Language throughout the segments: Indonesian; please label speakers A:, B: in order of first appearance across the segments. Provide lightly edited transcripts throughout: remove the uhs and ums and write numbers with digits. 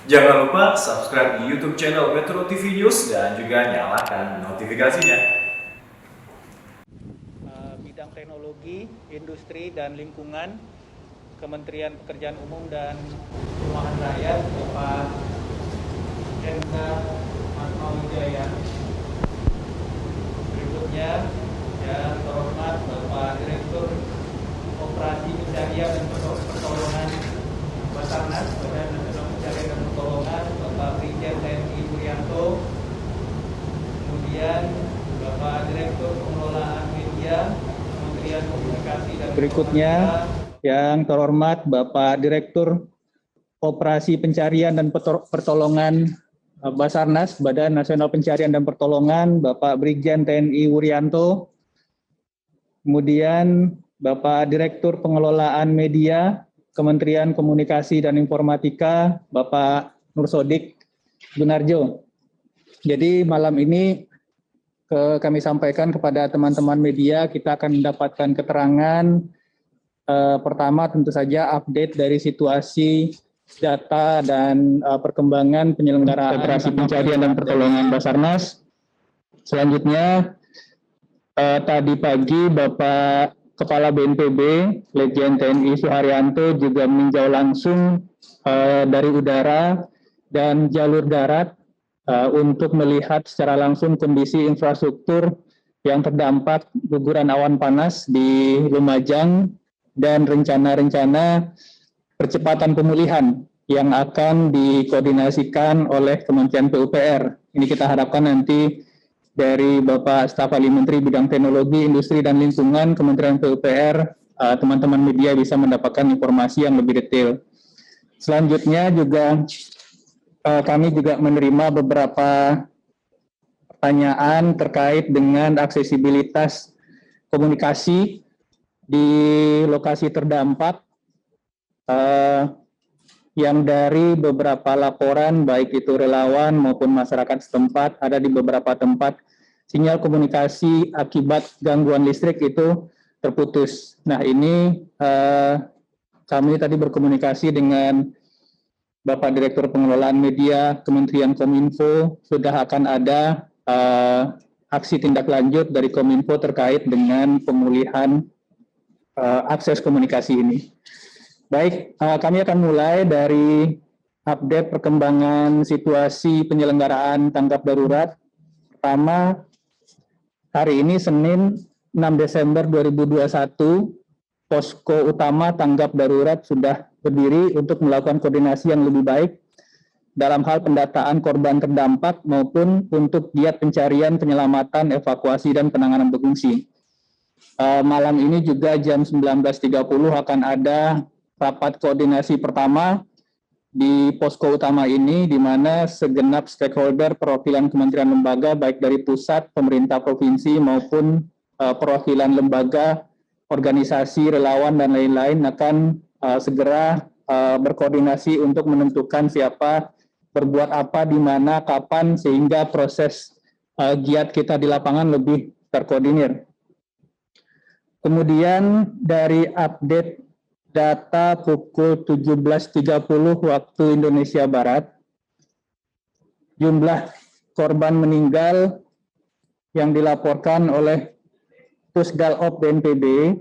A: Jangan lupa subscribe di YouTube channel Metro TV News dan juga nyalakan notifikasinya.
B: Bidang teknologi, industri, dan lingkungan, Kementerian Pekerjaan Umum dan Perumahan Rakyat, Bapak Hendra Atmawijaya. Berikutnya, yang terhormat Bapak Direktur Operasi Pencarian dan Pertolongan Basarnas, Badan Nasional Pencarian dan Pertolongan, Bapak Brigjen TNI Wuryanto. Kemudian Bapak Direktur Pengelolaan Media, Kementerian Komunikasi dan berikutnya yang terhormat Bapak Direktur Operasi Pencarian dan Pertolongan Basarnas, Badan Nasional Pencarian dan Pertolongan, Bapak Brigjen TNI Wuryanto. Kemudian Bapak Direktur Pengelolaan Media, Kementerian Komunikasi dan Informatika, Bapak Nursodik Gunarjo. Jadi malam ini kami sampaikan kepada teman-teman media, kita akan mendapatkan keterangan pertama tentu saja update dari situasi data dan perkembangan penyelenggaraan operasi pencarian dan pertolongan Basarnas. Selanjutnya tadi pagi Bapak Kepala BNPB, Letjen TNI Suharyanto juga meninjau langsung dari udara dan jalur darat untuk melihat secara langsung kondisi infrastruktur yang terdampak guguran awan panas di Lumajang dan rencana-rencana percepatan pemulihan yang akan dikoordinasikan oleh Kementerian PUPR. Ini kita harapkan nanti dari Bapak Staf Ahli Menteri Bidang Teknologi, Industri, dan Lingkungan Kementerian PUPR, teman-teman media bisa mendapatkan informasi yang lebih detail. Selanjutnya juga kami juga menerima beberapa pertanyaan terkait dengan aksesibilitas komunikasi di lokasi terdampak yang dari beberapa laporan baik itu relawan maupun masyarakat setempat ada di beberapa tempat sinyal komunikasi akibat gangguan listrik itu terputus. Nah ini kami tadi berkomunikasi dengan Bapak Direktur Pengelolaan Media Kementerian Kominfo, sudah akan ada aksi tindak lanjut dari Kominfo terkait dengan pemulihan akses komunikasi ini. Baik, kami akan mulai dari update perkembangan situasi penyelenggaraan tanggap darurat. Pertama, hari ini Senin 6 Desember 2021, posko utama tanggap darurat sudah berdiri untuk melakukan koordinasi yang lebih baik dalam hal pendataan korban terdampak maupun untuk giat pencarian, penyelamatan, evakuasi, dan penanganan pengungsi. Malam ini juga jam 19.30 akan ada rapat koordinasi pertama di posko utama ini, di mana segenap stakeholder perwakilan kementerian lembaga, baik dari pusat, pemerintah provinsi, maupun perwakilan lembaga, organisasi, relawan, dan lain-lain akan segera berkoordinasi untuk menentukan siapa berbuat apa, di mana, kapan, sehingga proses giat kita di lapangan lebih terkoordinir. Kemudian dari update data pukul 17.30 waktu Indonesia Barat, jumlah korban meninggal yang dilaporkan oleh Pusdalop BNPB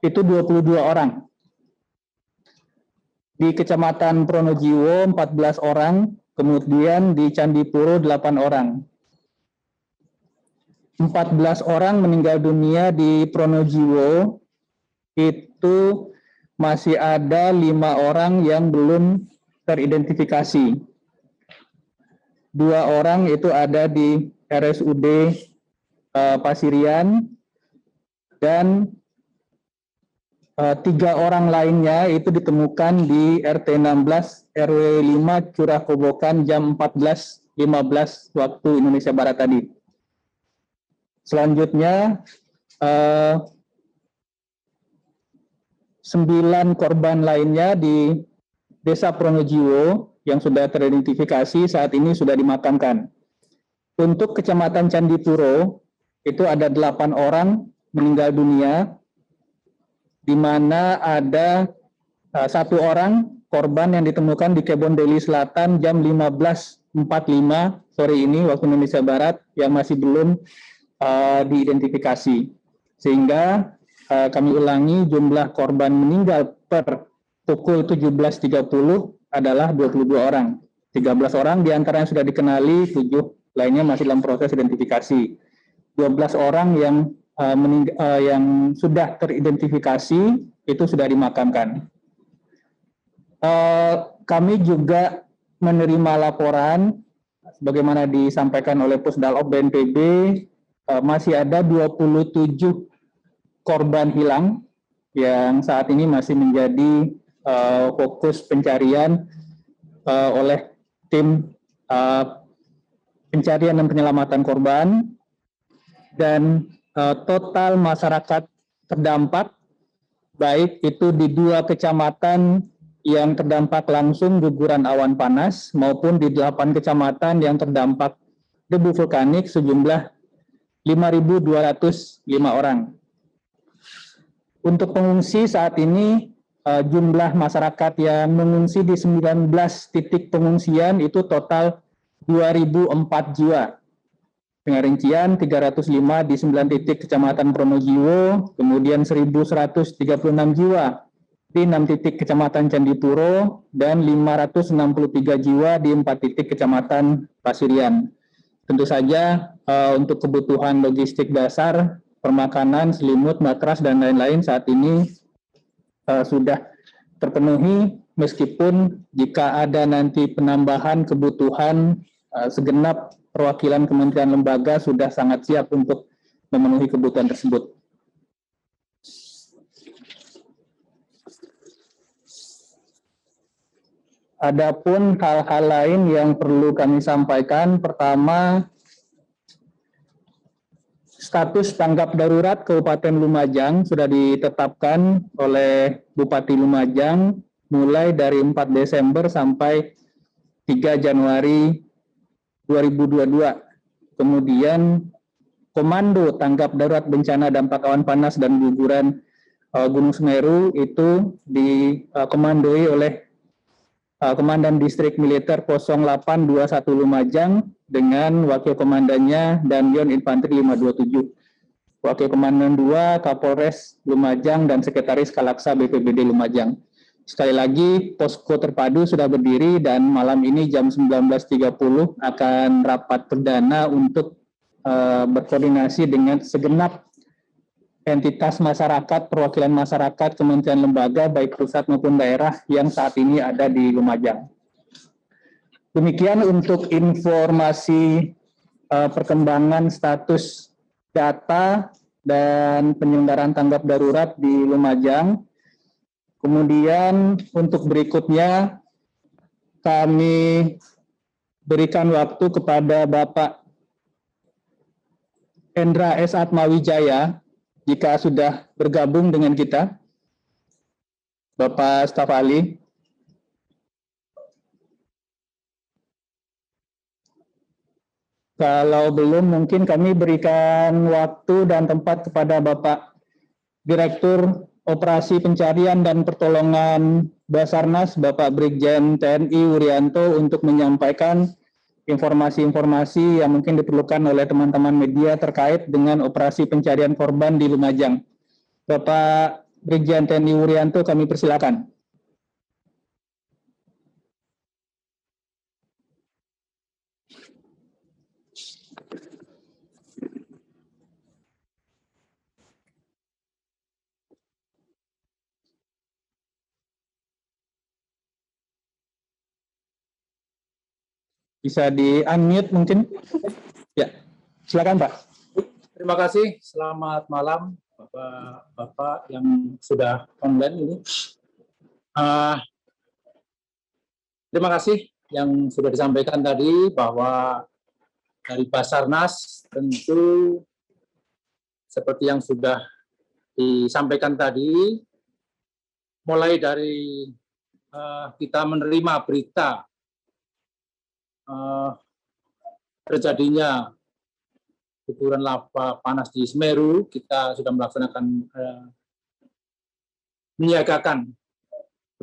B: itu 22 orang. Di Kecamatan Pronojiwo 14 orang, kemudian di Candipuro 8 orang. 14 orang meninggal dunia di Pronojiwo, itu masih ada 5 orang yang belum teridentifikasi. 2 orang itu ada di RSUD Pasirian, dan 3 orang lainnya itu ditemukan di RT 16 RW 5 Curah Kobokan jam 14.15 waktu Indonesia Barat tadi. Selanjutnya 9 korban lainnya di Desa Pronojiwo yang sudah teridentifikasi saat ini sudah dimakamkan. Untuk Kecamatan Candipuro itu ada 8 orang meninggal dunia, di mana ada 1 orang korban yang ditemukan di Kebon Deli Selatan jam 15.45 sore ini waktu Indonesia Barat yang masih belum diidentifikasi. Sehingga kami ulangi, jumlah korban meninggal per pukul 17.30 adalah 22 orang. 13 orang diantaranya sudah dikenali, 7 lainnya masih dalam proses identifikasi. 12 orang yang sudah teridentifikasi itu sudah dimakamkan. Kami juga menerima laporan, sebagaimana disampaikan oleh Pusdalop BNPB, masih ada 27 korban hilang yang saat ini masih menjadi fokus pencarian oleh tim pencarian dan penyelamatan korban, dan total masyarakat terdampak baik itu di 2 kecamatan yang terdampak langsung guguran awan panas maupun di 8 kecamatan yang terdampak debu vulkanik sejumlah 5.205 orang. Untuk pengungsi saat ini jumlah masyarakat yang mengungsi di 19 titik pengungsian itu total 2.004 jiwa. Dengan rincian 305 di 9 titik Kecamatan Pronojiwo, kemudian 1.136 jiwa di 6 titik Kecamatan Candipuro, dan 563 jiwa di 4 titik Kecamatan Pasirian. Tentu saja untuk kebutuhan logistik dasar, permakanan, selimut, matras, dan lain-lain saat ini sudah terpenuhi, meskipun jika ada nanti penambahan kebutuhan, segenap perwakilan kementerian lembaga sudah sangat siap untuk memenuhi kebutuhan tersebut. Adapun hal-hal lain yang perlu kami sampaikan, pertama, status tanggap darurat Kabupaten Lumajang sudah ditetapkan oleh Bupati Lumajang mulai dari 4 Desember sampai 3 Januari 2022. Kemudian Komando Tanggap Darurat Bencana Dampak Awan Panas dan Guguran Gunung Semeru itu dikomandoi oleh Komandan Distrik Militer 0821 Lumajang dengan Wakil Komandannya Danyon Infanteri 527. Wakil Komandan 2 Kapolres Lumajang dan Sekretaris Kalaksa BPBD Lumajang. Sekali lagi, posko terpadu sudah berdiri dan malam ini jam 19.30 akan rapat perdana untuk berkoordinasi dengan segenap entitas masyarakat, perwakilan masyarakat, kementerian lembaga, baik pusat maupun daerah yang saat ini ada di Lumajang. Demikian untuk informasi perkembangan status data dan penyelenggaraan tanggap darurat di Lumajang. Kemudian untuk berikutnya kami berikan waktu kepada Bapak Hendra S. Atmawijaya jika sudah bergabung dengan kita. Bapak Staf Ahli. Kalau belum, mungkin kami berikan waktu dan tempat kepada Bapak Direktur Operasi Pencarian dan Pertolongan Basarnas, Bapak Brigjen TNI Wuryanto, untuk menyampaikan informasi-informasi yang mungkin diperlukan oleh teman-teman media terkait dengan operasi pencarian korban di Lumajang. Bapak Brigjen TNI Wuryanto, kami persilakan. Bisa di-unmute mungkin? Ya, silakan Pak.
C: Terima kasih. Selamat malam Bapak-Bapak yang sudah online ini. Terima kasih yang sudah disampaikan tadi bahwa dari Basarnas tentu seperti yang sudah disampaikan tadi, mulai dari kita menerima berita terjadinya guguran lava panas di Semeru, kita sudah melaksanakan menyiagakan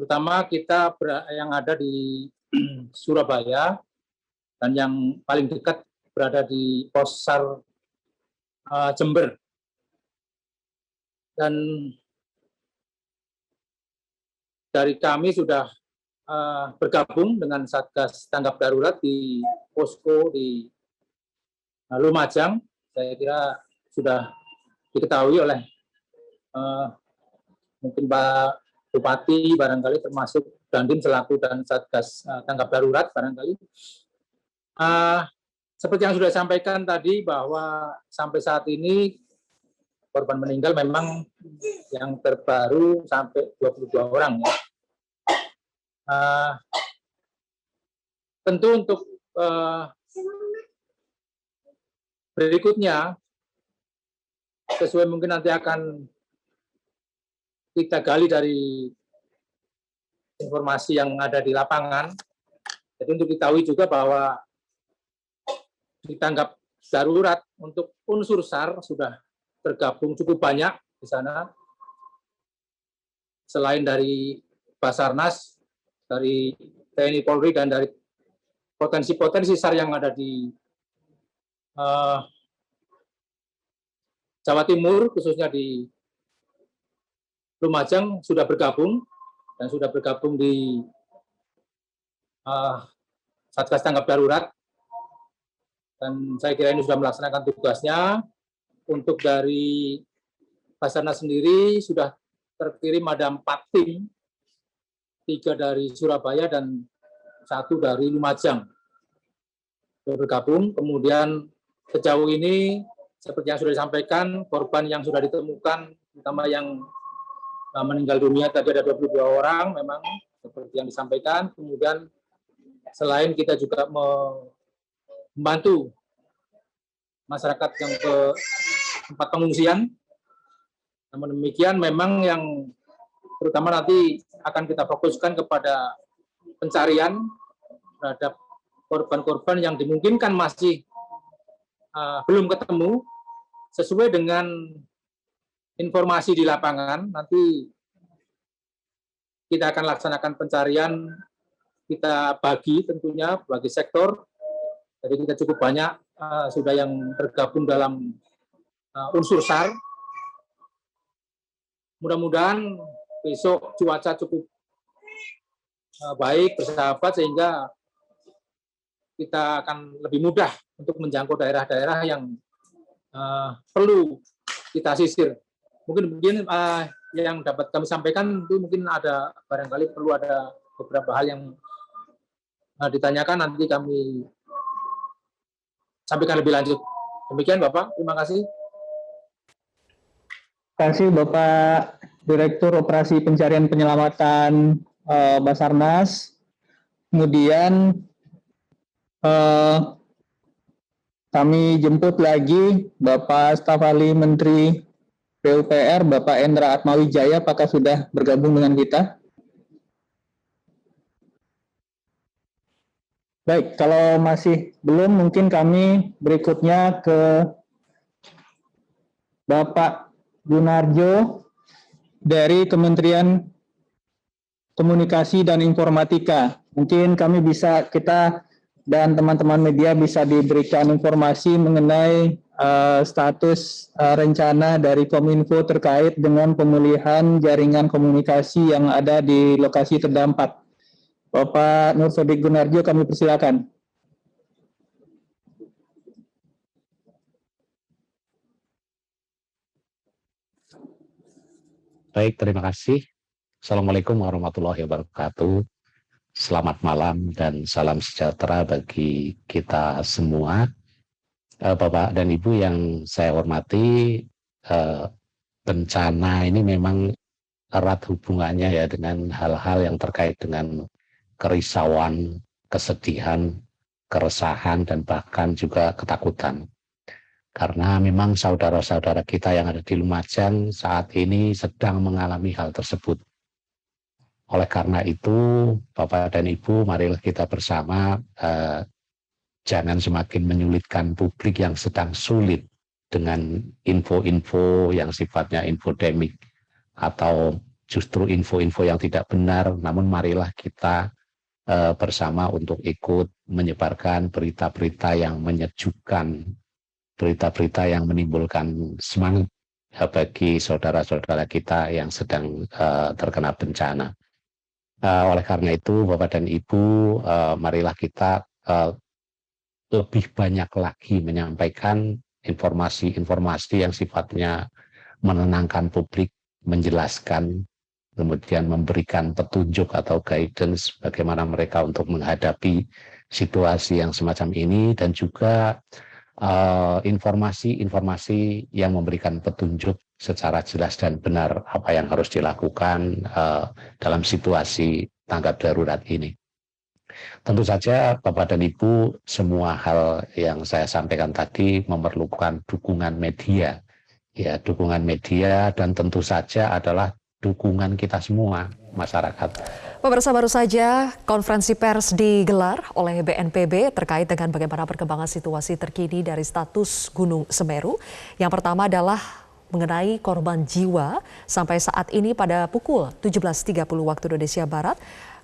C: terutama kita yang ada di Surabaya dan yang paling dekat berada di Pos SAR Jember. Dan dari kami sudah bergabung dengan Satgas Tanggap Darurat di posko di Lumajang. Saya kira sudah diketahui oleh mungkin Pak Bupati barangkali, termasuk Dandim selaku dan Satgas Tanggap Darurat barangkali. Seperti yang sudah disampaikan tadi bahwa sampai saat ini korban meninggal memang yang terbaru sampai 22 orang. Ya. Tentu untuk berikutnya, sesuai mungkin nanti akan kita gali dari informasi yang ada di lapangan. Jadi untuk diketahui juga bahwa di tanggap darurat untuk unsur SAR sudah tergabung cukup banyak di sana. Selain dari Basarnas, dari TNI Polri, dan dari potensi-potensi SAR yang ada di Jawa Timur, khususnya di Lumajang, sudah bergabung dan sudah bergabung di Satgas Tanggap Darurat. Dan saya kira ini sudah melaksanakan tugasnya. Untuk dari Basarnas sendiri sudah terkirim ada 4 tim, 3 dari Surabaya dan 1 dari Lumajang bergabung. Kemudian sejauh ini seperti yang sudah disampaikan, korban yang sudah ditemukan, terutama yang meninggal dunia tadi ada 22 orang, memang seperti yang disampaikan. Kemudian selain kita juga membantu masyarakat yang ke tempat pengungsian, namun demikian memang yang terutama nanti akan kita fokuskan kepada pencarian terhadap korban-korban yang dimungkinkan masih belum ketemu, sesuai dengan informasi di lapangan. Nanti kita akan laksanakan pencarian, kita bagi tentunya bagi sektor. Jadi kita cukup banyak sudah yang tergabung dalam unsur SAR. Mudah-mudahan besok cuaca cukup baik, bersahabat, sehingga kita akan lebih mudah untuk menjangkau daerah-daerah yang perlu kita sisir. Mungkin yang dapat kami sampaikan itu mungkin ada barangkali perlu ada beberapa hal yang ditanyakan, nanti kami sampaikan lebih lanjut. Demikian Bapak, terima kasih.
B: Terima kasih Bapak Direktur Operasi Pencarian Penyelamatan Basarnas. Kemudian kami jemput lagi Bapak Staf Ahli Menteri PUPR, Bapak Endra Atmawijaya, apakah sudah bergabung dengan kita? Baik, kalau masih belum, mungkin kami berikutnya ke Bapak Gunarjo dari Kementerian Komunikasi dan Informatika. Mungkin kami bisa, kita dan teman-teman media bisa diberikan informasi mengenai status rencana dari Kominfo terkait dengan pemulihan jaringan komunikasi yang ada di lokasi terdampak. Bapak Nur Sodik Gunarjo, kami persilakan.
D: Baik, terima kasih. Assalamualaikum warahmatullahi wabarakatuh. Selamat malam dan salam sejahtera bagi kita semua. Bapak dan Ibu yang saya hormati, bencana ini memang erat hubungannya ya dengan hal-hal yang terkait dengan kerisauan, kesedihan, keresahan, dan bahkan juga ketakutan. Karena memang saudara-saudara kita yang ada di Lumajang saat ini sedang mengalami hal tersebut. Oleh karena itu, Bapak dan Ibu, marilah kita bersama jangan semakin menyulitkan publik yang sedang sulit dengan info-info yang sifatnya infodemik atau justru info-info yang tidak benar, namun marilah kita bersama untuk ikut menyebarkan berita-berita yang menyejukkan, berita-berita yang menimbulkan semangat bagi saudara-saudara kita yang sedang terkena bencana. Oleh karena itu, Bapak dan Ibu, marilah kita lebih banyak lagi menyampaikan informasi-informasi yang sifatnya menenangkan publik, menjelaskan, kemudian memberikan petunjuk atau guidance bagaimana mereka untuk menghadapi situasi yang semacam ini, dan juga informasi-informasi yang memberikan petunjuk secara jelas dan benar apa yang harus dilakukan dalam situasi tanggap darurat ini. Tentu saja Bapak dan Ibu, semua hal yang saya sampaikan tadi memerlukan dukungan media. Ya, dukungan media, dan tentu saja adalah dukungan kita semua, masyarakat.
E: Pemirsa, baru saja konferensi pers digelar oleh BNPB terkait dengan bagaimana perkembangan situasi terkini dari status Gunung Semeru. Yang pertama adalah mengenai korban jiwa sampai saat ini pada pukul 17.30 waktu Indonesia Barat.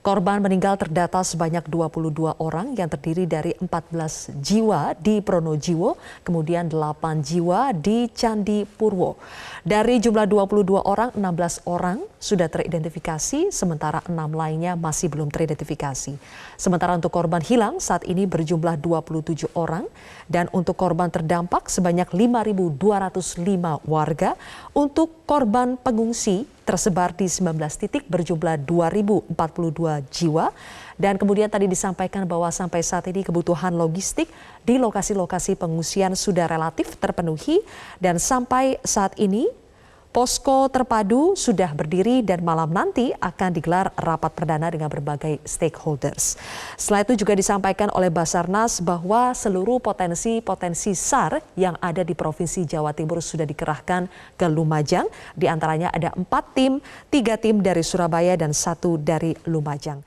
E: Korban meninggal terdata sebanyak 22 orang yang terdiri dari 14 jiwa di Pronojiwo, kemudian 8 jiwa di Candi Purwo. Dari jumlah 22 orang, 16 orang sudah teridentifikasi, sementara 6 lainnya masih belum teridentifikasi. Sementara untuk korban hilang saat ini berjumlah 27 orang, dan untuk korban terdampak sebanyak 5.205 warga. Untuk korban pengungsi tersebar di 19 titik berjumlah 2.042 jiwa. Dan kemudian tadi disampaikan bahwa sampai saat ini kebutuhan logistik di lokasi-lokasi pengungsian sudah relatif terpenuhi, dan sampai saat ini posko terpadu sudah berdiri dan malam nanti akan digelar rapat perdana dengan berbagai stakeholders. Setelah itu juga disampaikan oleh Basarnas bahwa seluruh potensi SAR yang ada di Provinsi Jawa Timur sudah dikerahkan ke Lumajang. Di antaranya ada 4 tim, 3 tim dari Surabaya dan 1 dari Lumajang.